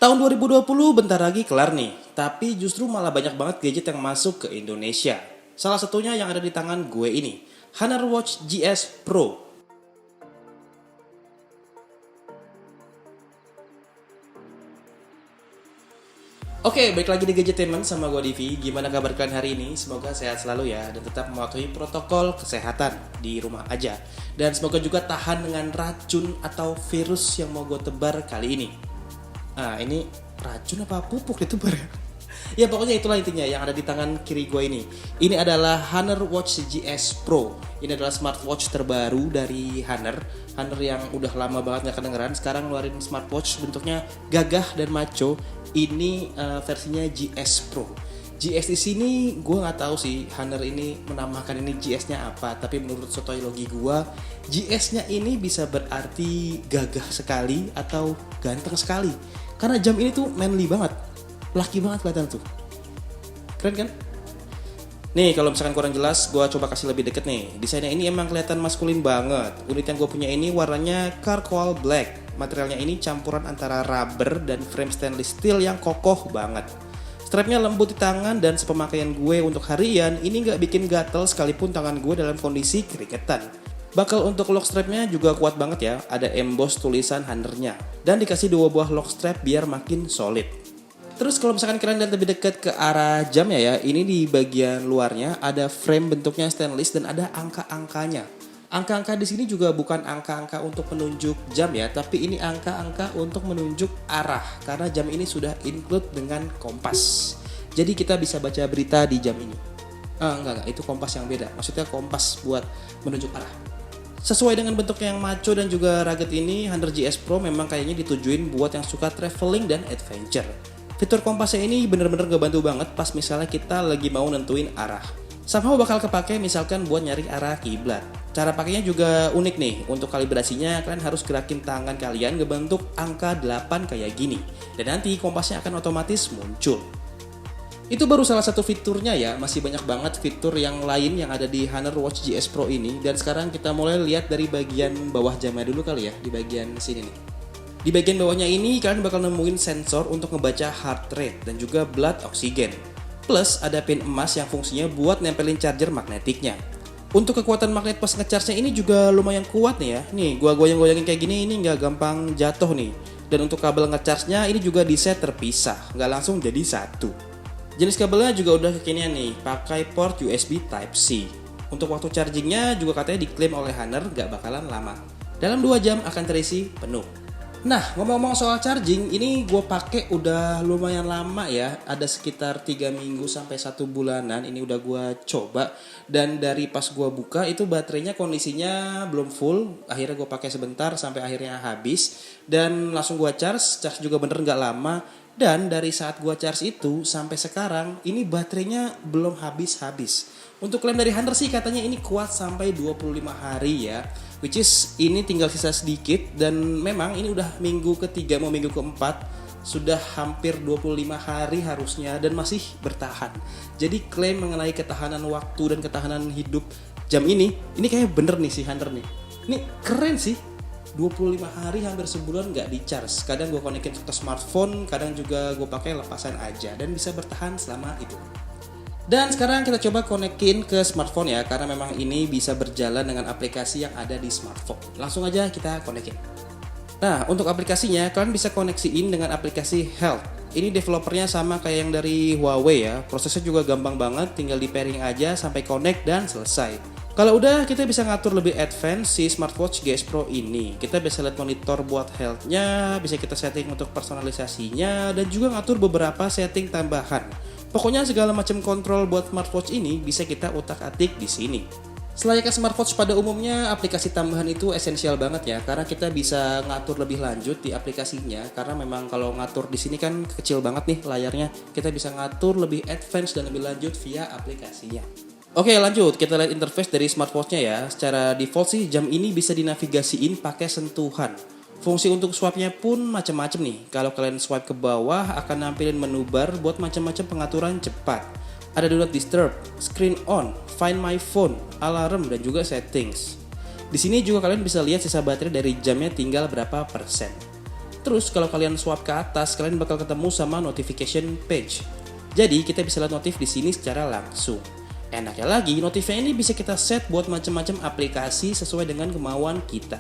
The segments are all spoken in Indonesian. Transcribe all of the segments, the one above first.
Tahun 2020 bentar lagi kelar nih, tapi justru malah banyak banget gadget yang masuk ke Indonesia. Salah satunya yang ada di tangan gue ini, Honor Watch GS Pro. Oke, balik lagi di Gadgetainment sama gue Divi. Gimana kabar kalian hari ini? Semoga sehat selalu ya dan tetap mematuhi protokol kesehatan di rumah aja. Dan semoga juga tahan dengan racun atau virus yang mau gue tebar kali ini. Nah, ini racun apa pupuk ditebar ya? Ya pokoknya itulah intinya yang ada di tangan kiri gue ini. Ini adalah Honor Watch GS Pro. Ini adalah smartwatch terbaru dari Honor. Honor yang udah lama banget gak kedengeran, sekarang ngeluarin smartwatch bentuknya gagah dan maco. Ini versinya GS Pro. GS di sini gue nggak tahu sih Honor ini menambahkan ini GS-nya apa, tapi menurut sotoyologi gue GS-nya ini bisa berarti gagah sekali atau ganteng sekali. Karena jam ini tuh manly banget, laki banget kelihatan tuh. Keren kan? Nih kalau misalkan kurang jelas, gue coba kasih lebih deket nih. Desainnya ini emang kelihatan maskulin banget. Unit yang gue punya ini warnanya charcoal black. Materialnya ini campuran antara rubber dan frame stainless steel yang kokoh banget. Strapnya lembut di tangan dan sepemakaian gue untuk harian ini nggak bikin gatel sekalipun tangan gue dalam kondisi keringetan. Bakal untuk lock strapnya juga kuat banget ya, ada emboss tulisan Honornya. Dan dikasih 2 buah lock strap biar makin solid. Terus kalau misalkan kalian lihat lebih dekat ke arah jamnya ya, ini di bagian luarnya ada frame bentuknya stainless dan ada angka-angkanya. Angka-angka di sini juga bukan angka-angka untuk menunjuk jam ya, tapi ini angka-angka untuk menunjuk arah karena jam ini sudah include dengan kompas. Jadi kita bisa baca berita di jam ini. Enggak, itu kompas yang beda. Maksudnya kompas buat menunjuk arah. Sesuai dengan bentuknya yang maco dan juga rugged ini, Honor GS Pro memang kayaknya ditujuin buat yang suka traveling dan adventure. Fitur kompasnya ini bener-bener ngebantu banget pas misalnya kita lagi mau nentuin arah. Somehow bakal kepake misalkan buat nyari arah kiblat. Cara pakainya juga unik nih. Untuk kalibrasinya kalian harus gerakin tangan kalian ngebentuk angka 8 kayak gini. Dan nanti kompasnya akan otomatis muncul. Itu baru salah satu fiturnya ya. Masih banyak banget fitur yang lain yang ada di Honor Watch GS Pro ini. Dan sekarang kita mulai lihat dari bagian bawah jamnya dulu kali ya. Di bagian sini nih. Di bagian bawahnya ini kalian bakal nemuin sensor untuk ngebaca heart rate dan juga blood oxygen. Plus ada pin emas yang fungsinya buat nempelin charger magnetiknya. Untuk kekuatan magnet pas ngecharge-nya ini juga lumayan kuat nih ya. Nih gua goyang-goyangin kayak gini ini nggak gampang jatuh nih. Dan untuk kabel ngecharge-nya ini juga di set terpisah, nggak langsung jadi satu. Jenis kabelnya juga udah kekinian nih, pakai port USB Type-C. Untuk waktu chargingnya juga katanya diklaim oleh Honor nggak bakalan lama. Dalam 2 jam akan terisi penuh. Nah, ngomong-ngomong soal charging, ini gue pakai udah lumayan lama ya. Ada sekitar 3 minggu sampai 1 bulanan. Ini udah gue coba. Dan dari pas gue buka itu baterainya kondisinya belum full. Akhirnya gue pakai sebentar sampai akhirnya habis. Dan langsung gue charge juga bener gak lama. Dan dari saat gue charge itu sampai sekarang ini baterainya belum habis-habis. Untuk klaim dari Honor sih katanya ini kuat sampai 25 hari ya. Which is ini tinggal sisa sedikit dan memang ini udah minggu ketiga mau minggu keempat. Sudah hampir 25 hari harusnya dan masih bertahan. Jadi klaim mengenai ketahanan waktu dan ketahanan hidup jam ini kayaknya bener nih si Honor nih. Ini keren sih. 25 hari hampir sebulan gak di charge. Kadang gue konekin ke smartphone, kadang juga gue pakai lepasan aja dan bisa bertahan selama itu. Dan sekarang kita coba konekin ke smartphone ya, karena memang ini bisa berjalan dengan aplikasi yang ada di smartphone. Langsung aja kita konekin. Nah, untuk aplikasinya kalian bisa koneksiin dengan aplikasi Health. Ini developernya sama kayak yang dari Huawei ya. Prosesnya juga gampang banget, tinggal di pairing aja sampai connect dan selesai. Kalau udah kita bisa ngatur lebih advance si smartwatch GS Pro ini. Kita bisa lihat monitor buat health-nya, bisa kita setting untuk personalisasinya, dan juga ngatur beberapa setting tambahan. Pokoknya segala macam kontrol buat smartwatch ini bisa kita utak-atik di sini. Selayaknya smartwatch pada umumnya, aplikasi tambahan itu esensial banget ya, karena kita bisa ngatur lebih lanjut di aplikasinya. Karena memang kalau ngatur di sini kan kecil banget nih layarnya, kita bisa ngatur lebih advance dan lebih lanjut via aplikasinya. Oke lanjut, kita lihat interface dari smartwatch-nya ya. Secara default sih jam ini bisa dinavigasiin pakai sentuhan. Fungsi untuk swipe-nya pun macam-macam nih. Kalau kalian swipe ke bawah akan nampilin menu bar buat macam-macam pengaturan cepat. Ada do not disturb, screen on, find my phone, alarm dan juga settings. Di sini juga kalian bisa lihat sisa baterai dari jamnya tinggal berapa persen. Terus kalau kalian swipe ke atas, kalian bakal ketemu sama notification page. Jadi kita bisa lihat notif di sini secara langsung. Enaknya lagi, notifnya ini bisa kita set buat macam-macam aplikasi sesuai dengan kemauan kita.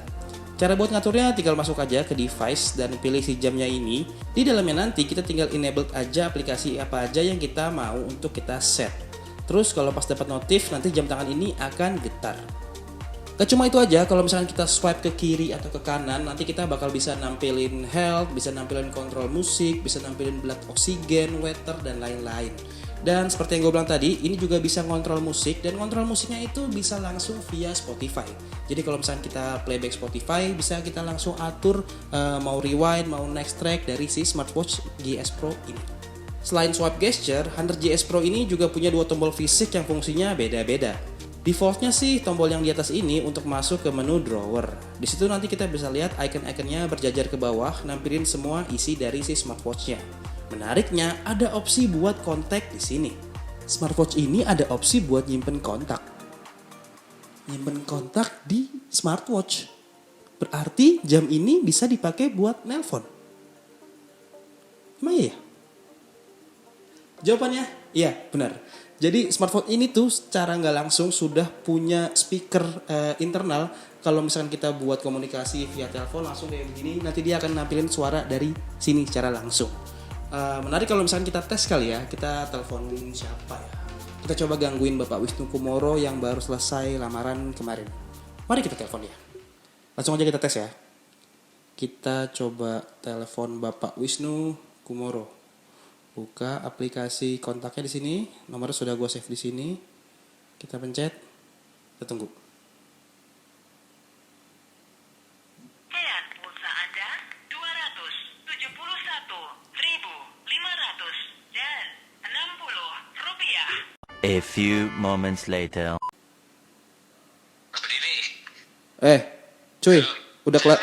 Cara buat ngaturnya tinggal masuk aja ke device dan pilih si jamnya ini. Di dalamnya nanti kita tinggal enabled aja aplikasi apa aja yang kita mau untuk kita set. Terus kalau pas dapat notif, nanti jam tangan ini akan getar. Gak cuma itu aja, kalau misalkan kita swipe ke kiri atau ke kanan, nanti kita bakal bisa nampilin health, bisa nampilin kontrol musik, bisa nampilin blood oksigen, weather, dan lain-lain. Dan seperti yang gue bilang tadi, ini juga bisa ngontrol musik, dan kontrol musiknya itu bisa langsung via Spotify. Jadi kalau misalkan kita playback Spotify, bisa kita langsung atur mau rewind, mau next track dari si smartwatch GS Pro ini. Selain swipe gesture, Hunter GS Pro ini juga punya 2 tombol fisik yang fungsinya beda-beda. Defaultnya sih tombol yang di atas ini untuk masuk ke menu drawer. Di situ nanti kita bisa lihat icon-iconnya berjajar ke bawah, nampilin semua isi dari si smartwatch-nya. Menariknya, ada opsi buat kontak di sini. Smartwatch ini ada opsi buat nyimpen kontak. Nyimpen kontak di smartwatch. Berarti jam ini bisa dipakai buat nelpon. Emang iya? Jawabannya, iya benar. Jadi smartphone ini tuh secara nggak langsung sudah punya speaker internal. Kalau misalkan kita buat komunikasi via telepon langsung kayak begini, nanti dia akan nampilin suara dari sini secara langsung. Menarik kalau misalkan kita tes kali ya, kita teleponin siapa ya? Kita coba gangguin Bapak Wisnu Kumoro yang baru selesai lamaran kemarin. Mari kita telepon dia. Langsung aja kita tes ya. Kita coba telepon Bapak Wisnu Kumoro. Buka aplikasi kontaknya di sini, nomornya sudah gue save di sini. Kita pencet, kita tunggu. Pulsa Anda 271.500 dan 60 rupiah. A few moments later. Cuy, udah kelar.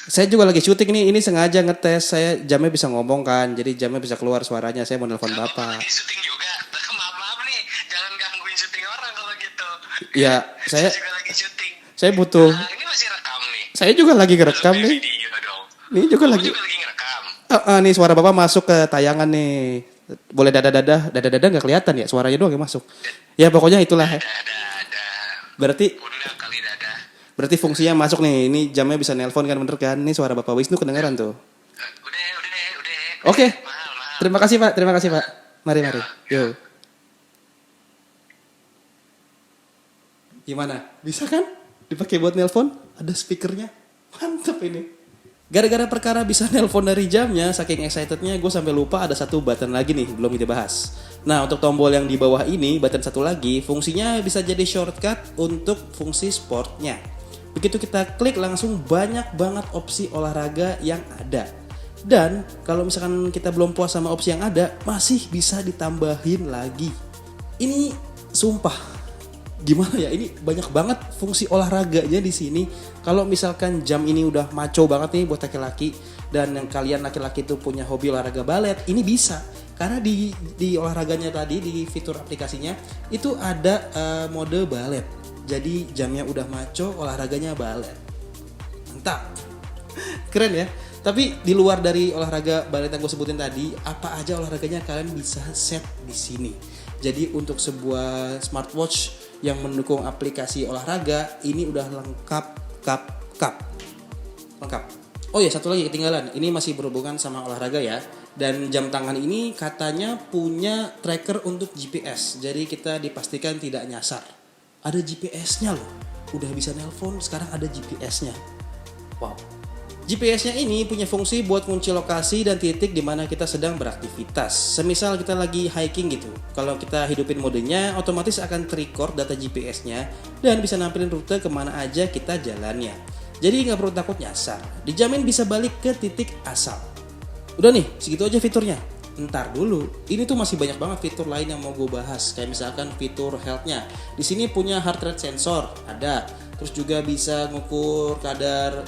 Saya juga lagi syuting nih, ini sengaja ngetes, saya jamnya bisa ngomong kan, jadi jamnya bisa keluar suaranya, saya mau nelpon Bapak. Lagi syuting juga, maaf nih, jangan gangguin syuting orang kalau gitu. Ya, saya juga lagi syuting. Saya butuh. Ini masih rekam nih. Saya juga lagi ngerekam nih. Video dong. Ini juga lagi. Juga lagi ngerekam. Nih suara Bapak masuk ke tayangan nih. Boleh dada nggak kelihatan ya, suaranya doang yang masuk. Ya pokoknya itulah. Ada. Berarti. Pundak kali dada. Berarti fungsinya masuk nih. Ini jamnya bisa nelpon kan, bener kan? Ini suara Bapak Wisnu kedengaran tuh. Udah. Oke. Mahal. Terima kasih Pak. Mari. Yo. Gimana? Bisa kan? Dipakai buat nelpon? Ada speakernya. Mantap ini. Gara-gara perkara bisa nelpon dari jamnya, saking excitednya gue sampai lupa ada satu button lagi nih, belum kita bahas. Nah, untuk tombol yang di bawah ini, button satu lagi, fungsinya bisa jadi shortcut untuk fungsi sportnya. Begitu kita klik langsung banyak banget opsi olahraga yang ada. Dan kalau misalkan kita belum puas sama opsi yang ada, masih bisa ditambahin lagi. Ini sumpah, gimana ya? Ini banyak banget fungsi olahraganya di sini. Kalau misalkan jam ini udah maco banget nih buat laki-laki, dan yang kalian laki-laki itu punya hobi olahraga balet, ini bisa. Karena di olahraganya tadi, di fitur aplikasinya itu ada mode balet. Jadi jamnya udah maco, olahraganya balet. Mantap. Keren ya. Tapi di luar dari olahraga balet yang gue sebutin tadi, apa aja olahraganya kalian bisa set di sini. Jadi untuk sebuah smartwatch yang mendukung aplikasi olahraga, ini udah lengkap. Oh ya, satu lagi ketinggalan. Ini masih berhubungan sama olahraga ya. Dan jam tangan ini katanya punya tracker untuk GPS. Jadi kita dipastikan tidak nyasar. Ada GPS-nya loh. Udah bisa nelpon, sekarang ada GPS-nya. Wow. GPS-nya ini punya fungsi buat kunci lokasi dan titik di mana kita sedang beraktivitas. Semisal kita lagi hiking gitu. Kalau kita hidupin modenya, otomatis akan ter-record data GPS-nya dan bisa nampilin rute kemana aja kita jalannya. Jadi nggak perlu takut nyasar. Dijamin bisa balik ke titik asal. Udah nih, segitu aja fiturnya. Ntar dulu, ini tuh masih banyak banget fitur lain yang mau gue bahas. Kayak misalkan fitur health-nya. Di sini punya heart rate sensor, ada. Terus juga bisa ngukur kadar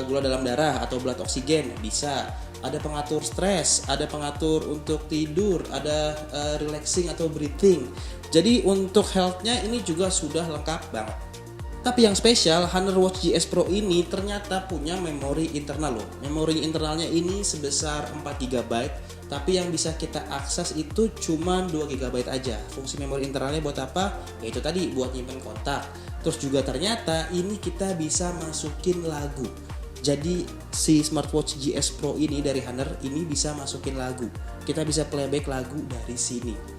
gula dalam darah atau blood oksigen, bisa. Ada pengatur stres, ada pengatur untuk tidur, ada relaxing atau breathing. Jadi untuk health-nya ini juga sudah lengkap banget. Tapi yang spesial, Honor Watch GS Pro ini ternyata punya memori internal loh. Memori internalnya ini sebesar 4 GB, tapi yang bisa kita akses itu cuma 2 GB aja. Fungsi memori internalnya buat apa? Yaitu tadi buat nyimpen kontak. Terus juga ternyata ini kita bisa masukin lagu. Jadi si smartwatch GS Pro ini dari Honor ini bisa masukin lagu. Kita bisa playback lagu dari sini.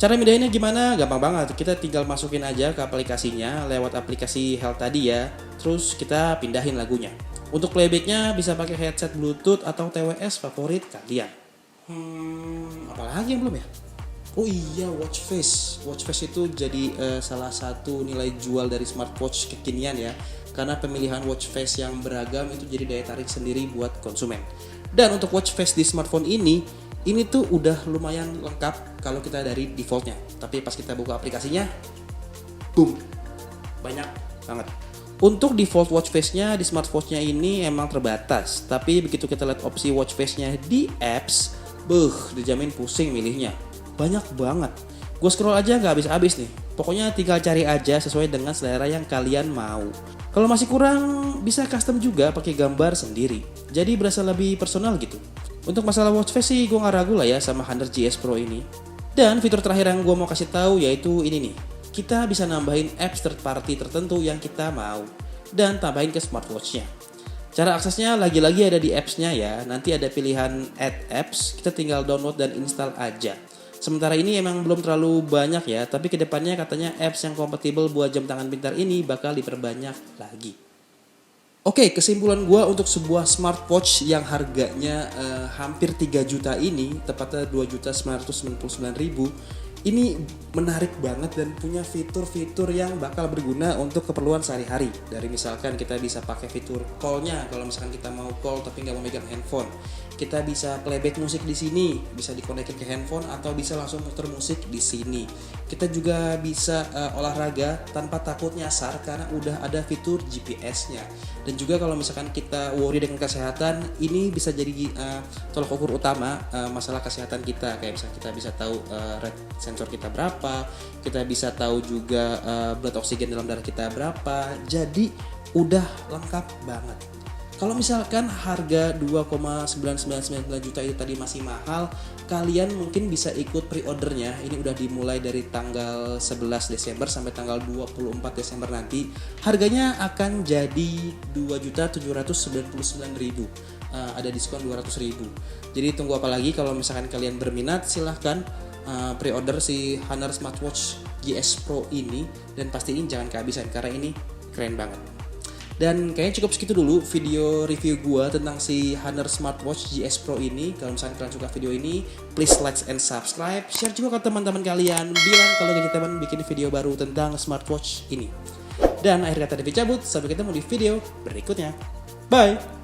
Cara mindahinnya gimana? Gampang banget. Kita tinggal masukin aja ke aplikasinya lewat aplikasi Health tadi ya. Terus kita pindahin lagunya. Untuk playbacknya bisa pakai headset Bluetooth atau TWS favorit kalian. Apalagi yang belum ya? Oh iya, watch face. Watch face itu jadi salah satu nilai jual dari smartwatch kekinian ya. Karena pemilihan watch face yang beragam itu jadi daya tarik sendiri buat konsumen. Dan untuk watch face di smartphone ini tuh udah lumayan lengkap kalau kita dari defaultnya. Tapi pas kita buka aplikasinya, boom, banyak banget. Untuk default watch face-nya di smartwatch-nya ini emang terbatas. Tapi begitu kita lihat opsi watch face-nya di apps, dijamin pusing milihnya. Banyak banget. Gue scroll aja nggak habis-habis nih. Pokoknya tinggal cari aja sesuai dengan selera yang kalian mau. Kalau masih kurang, bisa custom juga pakai gambar sendiri. Jadi berasa lebih personal gitu. Untuk masalah watch face sih gue gak ragu lah ya sama Honor GS Pro ini. Dan fitur terakhir yang gue mau kasih tahu yaitu ini nih. Kita bisa nambahin apps third party tertentu yang kita mau dan tambahin ke smartwatch-nya. Cara aksesnya lagi-lagi ada di apps-nya ya. Nanti ada pilihan add apps, kita tinggal download dan install aja. Sementara ini emang belum terlalu banyak ya, tapi kedepannya katanya apps yang kompatibel buat jam tangan pintar ini bakal diperbanyak lagi. Oke, kesimpulan gue untuk sebuah smartwatch yang harganya hampir 3 juta ini, tepatnya 2.999.000, ini menarik banget dan punya fitur-fitur yang bakal berguna untuk keperluan sehari-hari. Dari misalkan kita bisa pakai fitur call-nya kalau misalkan kita mau call tapi nggak mau megang handphone. Kita bisa playback musik di sini, bisa dikonekin ke handphone atau bisa langsung muter musik di sini. Kita juga bisa olahraga tanpa takut nyasar karena udah ada fitur GPS-nya. Dan juga kalau misalkan kita worry dengan kesehatan, ini bisa jadi tolak ukur utama masalah kesehatan kita. Kayak misalkan kita bisa tahu red sensor kita berapa, kita bisa tahu juga blood oksigen dalam darah kita berapa. Jadi udah lengkap banget. Kalau misalkan harga 2,9999 juta itu tadi masih mahal, kalian mungkin bisa ikut pre-ordernya. Ini udah dimulai dari tanggal 11 Desember sampai tanggal 24 Desember nanti. Harganya akan jadi 2.799.000. Ada diskon 200.000. Jadi tunggu apa lagi, kalau misalkan kalian berminat silahkan pre-order si Honor Smartwatch GS Pro ini. Dan pastiin jangan kehabisan karena ini keren banget. Dan kayaknya cukup segitu dulu video review gua tentang si Honor Smartwatch GS Pro ini. Kalau misalnya kalian suka video ini, please like and subscribe. Share juga ke teman-teman kalian. Bilang kalau Gadget Teman bikin video baru tentang smartwatch ini. Dan akhir kata Devi cabut, sampai ketemu di video berikutnya. Bye!